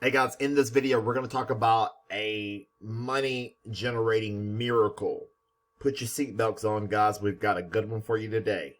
Hey guys, in this video, we're going to talk about a money generating miracle. Put your seatbelts on, guys. We've got a good one for you today.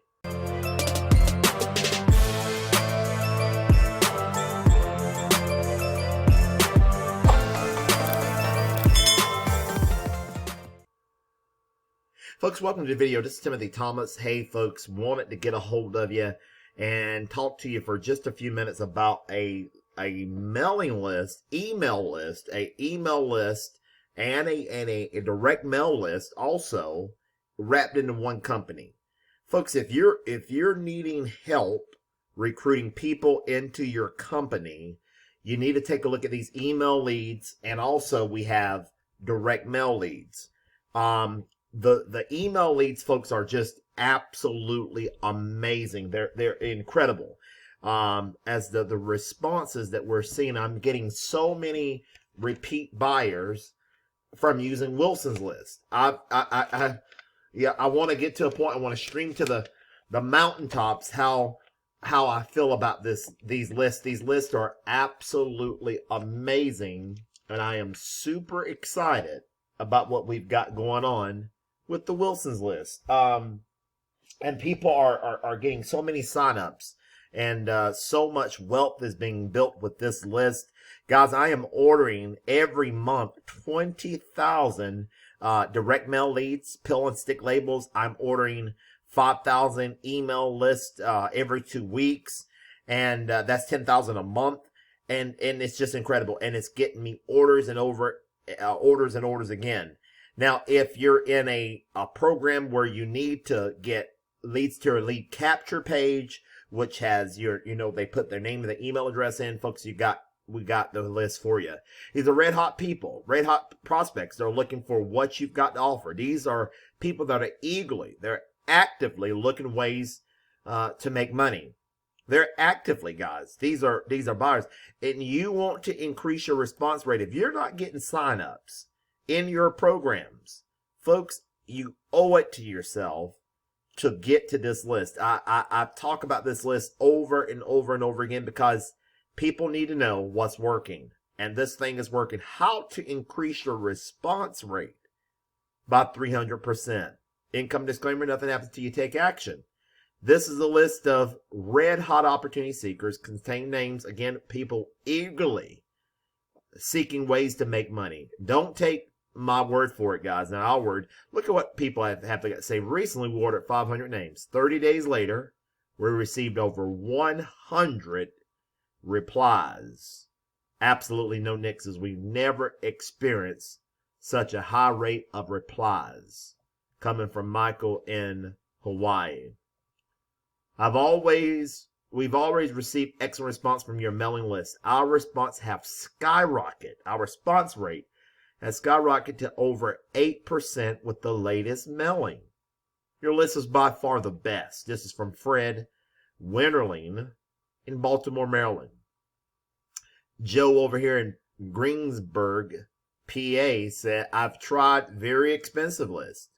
Folks, welcome to the video. This is Timothy Thomas. Hey folks, wanted to get a hold of you and talk to you for just a few minutes about a mailing list, email list, and a direct mail list also wrapped into one company. Folks, if you're needing help recruiting people into your company, you need to take a look at these email leads, and also we have direct mail leads. The email leads, folks, are just absolutely amazing. They're incredible. As the responses that we're seeing, I'm getting so many repeat buyers from using Wilson's list. I want to get to a point. I want to stream to the mountaintops how I feel about these lists. These lists are absolutely amazing, and I am super excited about what we've got going on with the Wilson's list. And people are getting so many signups, and so much wealth is being built with this list. Guys, I am ordering every month 20,000 direct mail leads, pill and stick labels. I'm ordering 5,000 email lists every 2 weeks, and that's 10,000 a month. And it's just incredible, and it's getting me orders and orders again. Now, if you're in a program where you need to get leads to your lead capture page, which has they put their name and the email address in, folks, we got the list for you. These are red hot people, red hot prospects. They're looking for what you've got to offer. These are people that are they're actively looking ways to make money. They're actively, guys. These are buyers, and you want to increase your response rate. If you're not getting signups in your programs, folks, you owe it to yourself to get to this list. I talk about this list over and over and over again because people need to know what's working, and this thing is working. How to increase your response rate by 300%. Income disclaimer: nothing happens till you take action. This is a list of red hot opportunity seekers, contain names, again, people eagerly seeking ways to make money. Don't take my word for it, guys. Now, our word. Look at what people have to say. Recently, we ordered 500 names. 30 days later, we received over 100 replies. Absolutely no nixes. We've never experienced such a high rate of replies coming from Michael in Hawaii. We've always received excellent response from your mailing list. Our response have skyrocketed. Our response rate has skyrocketed to over 8% with the latest mailing. Your list is by far the best. This is from Fred Winterling in Baltimore, Maryland. Joe over here in Greensburg, PA said, I've tried very expensive lists.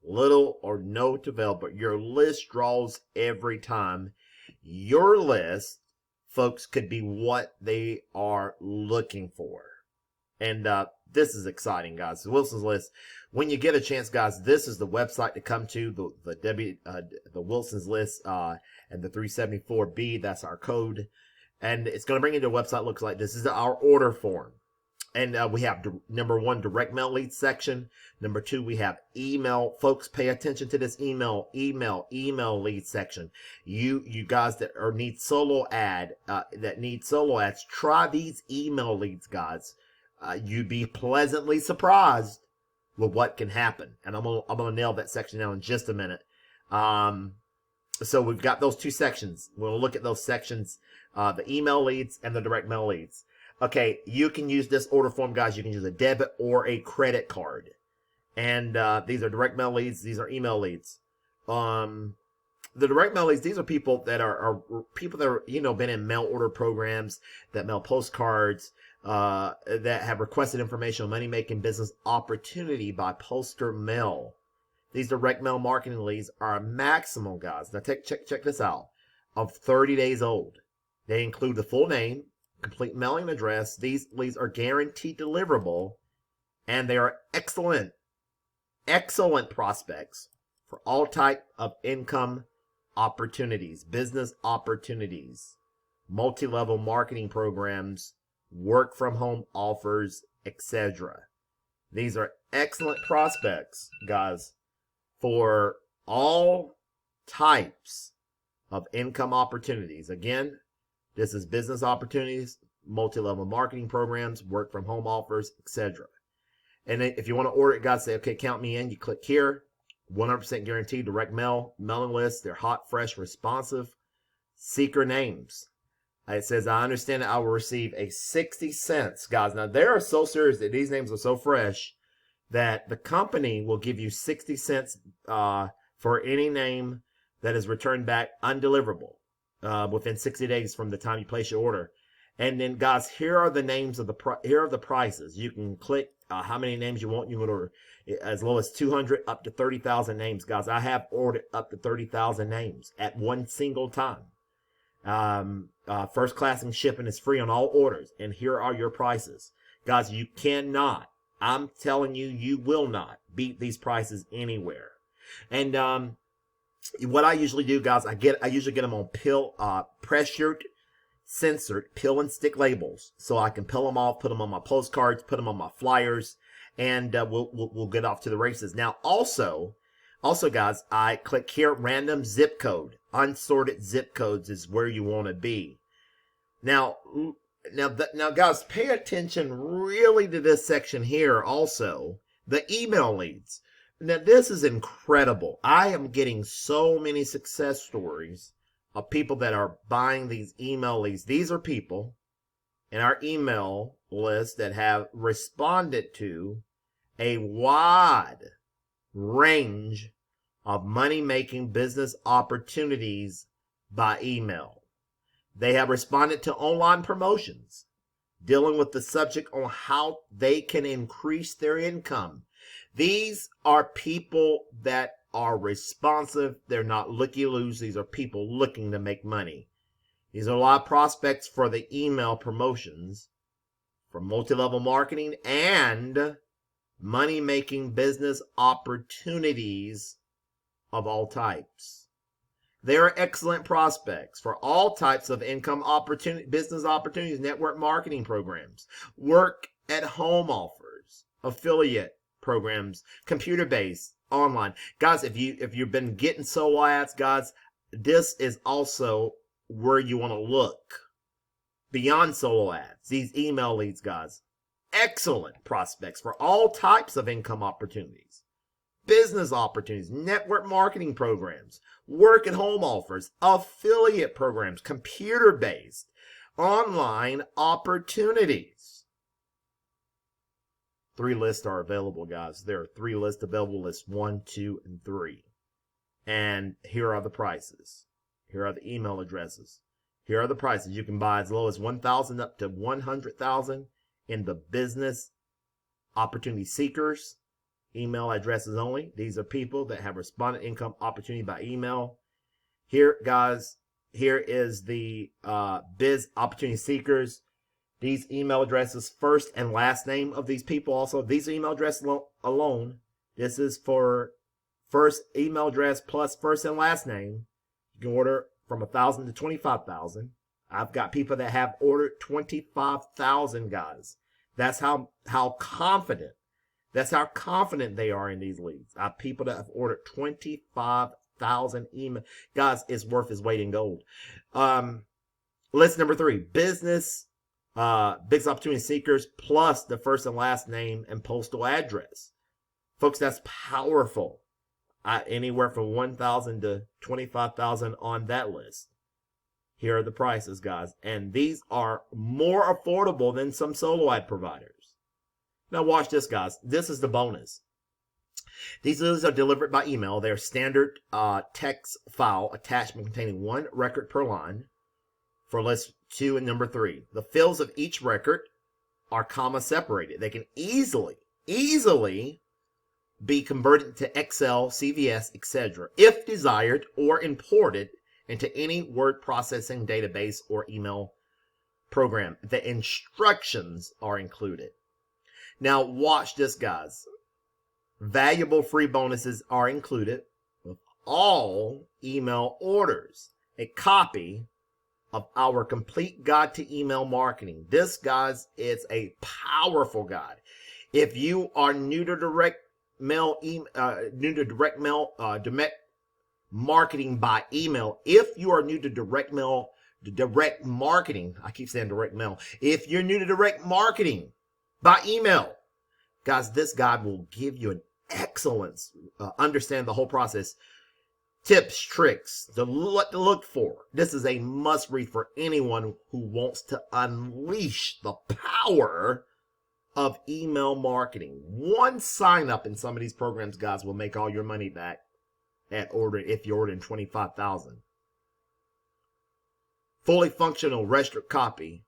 Little or no to avail, but your list draws every time. Your list, folks, could be what they are looking for. And this is exciting, guys. The Wilson's list. When you get a chance, guys, this is the website to come to, the Wilson's list, and the 374B. That's our code, and it's going to bring you to a website. Looks like this is our order form, and we have number 1, direct mail lead section. Number 2, we have email. Folks, pay attention to this email lead section. You guys that need solo ads, try these email leads, guys. You'd be pleasantly surprised with what can happen. And I'm gonna nail that section down in just a minute. So we've got those two sections. We'll look at those sections, the email leads and the direct mail leads. Okay, you can use this order form, guys. You can use a debit or a credit card. And these are direct mail leads. These are email leads. The direct mail leads, these are people that are people that are, been in mail order programs, that mail postcards, that have requested information on money-making business opportunity by poster mail. These direct mail marketing leads are a maximum, guys. Now check this out, of 30 days old. They include the full name, complete mailing address. These leads are guaranteed deliverable, and they are excellent prospects for all type of income opportunities, business opportunities, multi-level marketing programs, work from home offers, etc. These are excellent prospects, guys, for all types of income opportunities. Again, this is business opportunities, multi-level marketing programs, work from home offers, etc. And then if you want to order it, guys, say, okay, count me in. You click here. 100% guaranteed direct mail, mailing list. They're hot, fresh, responsive. Seeker names. It says, I understand that I will receive a 60 cents. Guys, now they are so serious that these names are so fresh that the company will give you 60 cents for any name that is returned back undeliverable within 60 days from the time you place your order. And then, guys, here are the names of here are the prices. You can click how many names you want. You can order as low as 200 up to 30,000 names, guys. I have ordered up to 30,000 names at one single time. First class and shipping is free on all orders. And here are your prices. Guys, you cannot, I'm telling you, you will not beat these prices anywhere. And what I usually do, guys, I usually get them on pressured, censored pill and stick labels, so I can peel them off, put them on my postcards, put them on my flyers, and we'll get off to the races. Now, also, guys, I click here, random zip code, unsorted zip codes is where you want to be. Now, guys, pay attention really to this section here. Also, the email leads. Now, this is incredible. I am getting so many success stories of people that are buying these email leads. These are people in our email list that have responded to a wide range of money-making business opportunities by email. They have responded to online promotions, dealing with the subject on how they can increase their income. These are people that are responsive. They're not looky-loos. These are people looking to make money. These are a lot of prospects for the email promotions, for multi-level marketing and money-making business opportunities of all types. They are excellent prospects for all types of income opportunity, business opportunities, network marketing programs, work at home offers, affiliate programs, computer-based, online. Guys, if you've been getting solo ads, guys, this is also where you want to look. Beyond solo ads, these email leads, guys, excellent prospects for all types of income opportunities, business opportunities, network marketing programs, work at home offers, affiliate programs, computer-based, online opportunities. 3 lists are available, guys. There are 3 lists available, lists 1, 2, and 3. And here are the prices. Here are the email addresses. Here are the prices. You can buy as low as 1,000 up to 100,000 in the business opportunity seekers. Email addresses only. These are people that have responded income opportunity by email. Here, guys, here is the biz opportunity seekers. These email addresses, first and last name of these people also. These email addresses alone, this is for first email address plus first and last name. You can order from 1,000 to 25,000. I've got people that have ordered 25,000, guys. That's how confident. That's how confident they are in these leads. I have people that have ordered 25,000 email. Guys, it's worth its weight in gold. List number 3, business opportunity seekers plus the first and last name and postal address. Folks, that's powerful. Anywhere from 1,000 to 25,000 on that list. Here are the prices, guys. And these are more affordable than some solo ad providers. Now watch this, guys. This is the bonus. These lists are delivered by email. They're standard text file attachment containing 1 record per line for list 2 and number 3. The fields of each record are comma separated. They can easily be converted to Excel, CVS, etc. if desired, or imported into any word processing database or email program. The instructions are included. Now watch this, guys. Valuable free bonuses are included with all email orders. A copy of our complete guide to email marketing. This, guys, is a powerful guide. If you are new to direct marketing by email, if you are new to direct marketing, I keep saying direct mail. If you're new to direct marketing by email, guys, this guide will give you an excellent understand the whole process. Tips, tricks, what to look for. This is a must read for anyone who wants to unleash the power of email marketing. One sign up in some of these programs, guys, will make all your money back at order if you're ordering 25,000. Fully functional registered copy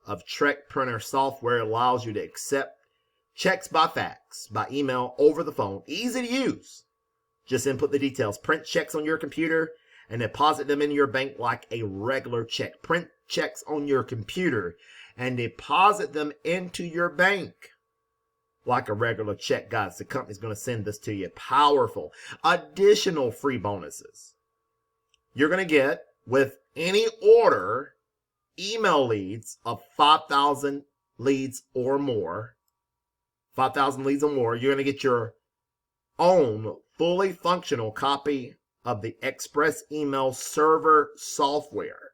of check printer software allows you to accept checks by fax, by email, over the phone. Easy to use. Just input the details. Print checks on your computer and deposit them in your bank like a regular check. Print checks on your computer and deposit them into your bank like a regular check, guys. The company's going to send this to you. Powerful. Additional free bonuses you're going to get with any order, email leads of 5,000 leads or more. 5,000 leads or more. You're going to get your own fully functional copy of the Express Email Server software,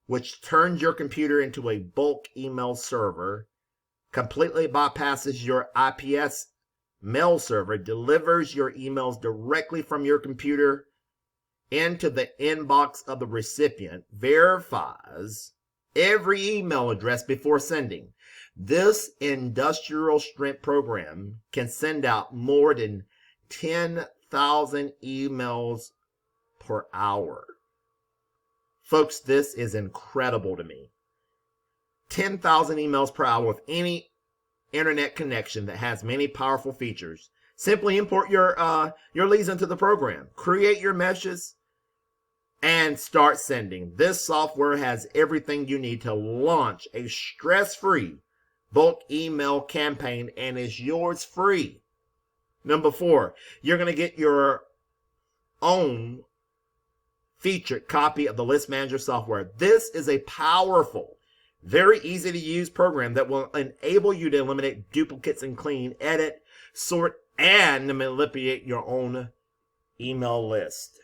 which turns your computer into a bulk email server, completely bypasses your IPS mail server, delivers your emails directly from your computer into the inbox of the recipient, verifies every email address before sending. This industrial strength program can send out more than 10,000 emails per hour. Folks, this is incredible to me. 10,000 emails per hour with any internet connection that has many powerful features. Simply import your leads into the program, create your meshes, and start sending. This software has everything you need to launch a stress-free bulk email campaign and is yours free. Number 4, you're going to get your own featured copy of the List Manager software. This is a powerful, very easy to use program that will enable you to eliminate duplicates and clean, edit, sort, and manipulate your own email list.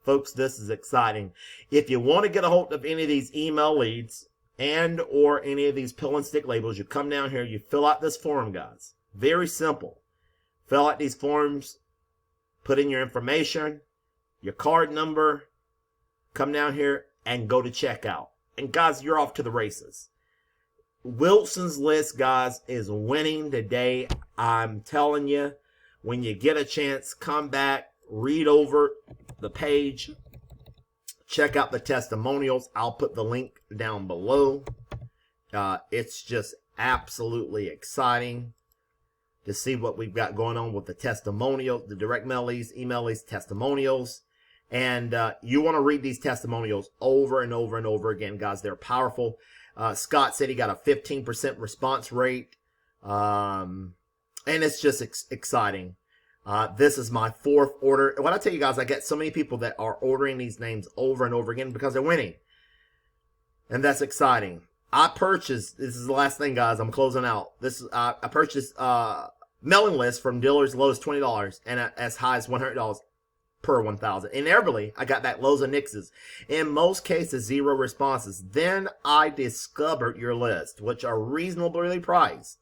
Folks, this is exciting. If you want to get a hold of any of these email leads and or any of these pill and stick labels, you come down here, you fill out this form, guys. Very simple. Fill out these forms, put in your information, your card number, come down here and go to checkout. And guys, you're off to the races. Wilson's List, guys, is winning today. I'm telling you, when you get a chance, come back, read over the page, check out the testimonials. I'll put the link down below. It's just absolutely exciting to see what we've got going on with the testimonials, the direct mail leads, email leads, testimonials. And you want to read these testimonials over and over and over again, guys. They're powerful. Scott said he got a 15% response rate. And it's just exciting. This is my 4th order. When I tell you guys, I get so many people that are ordering these names over and over again because they're winning. And that's exciting. I purchased, this is the last thing, guys, I'm closing out. I purchased mailing lists from dealers as low as $20 and as high as $100 per 1,000. Invariably, I got back loads of nixes. In most cases, 0 responses. Then I discovered your list, which are reasonably priced,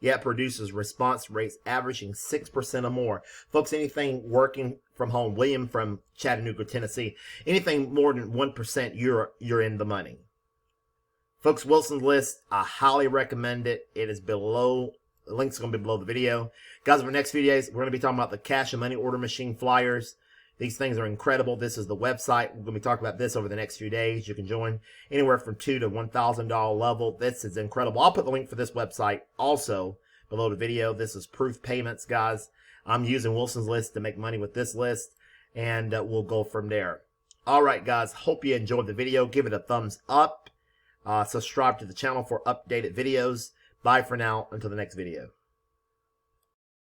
yet produces response rates averaging 6% or more. Folks, anything working from home, William from Chattanooga, Tennessee, anything more than 1%, you're in the money. Folks, Wilson's List, I highly recommend it. It is below, the link's going to be below the video. Guys, for the next few days, we're going to be talking about the cash and money order machine flyers. These things are incredible. This is the website. We're going to be talking about this over the next few days. You can join anywhere from $2 to $1,000 level. This is incredible. I'll put the link for this website also below the video. This is proof payments, guys. I'm using Wilson's List to make money with this list, and we'll go from there. All right, guys. Hope you enjoyed the video. Give it a thumbs up. Subscribe to the channel for updated videos. Bye for now. Until the next video.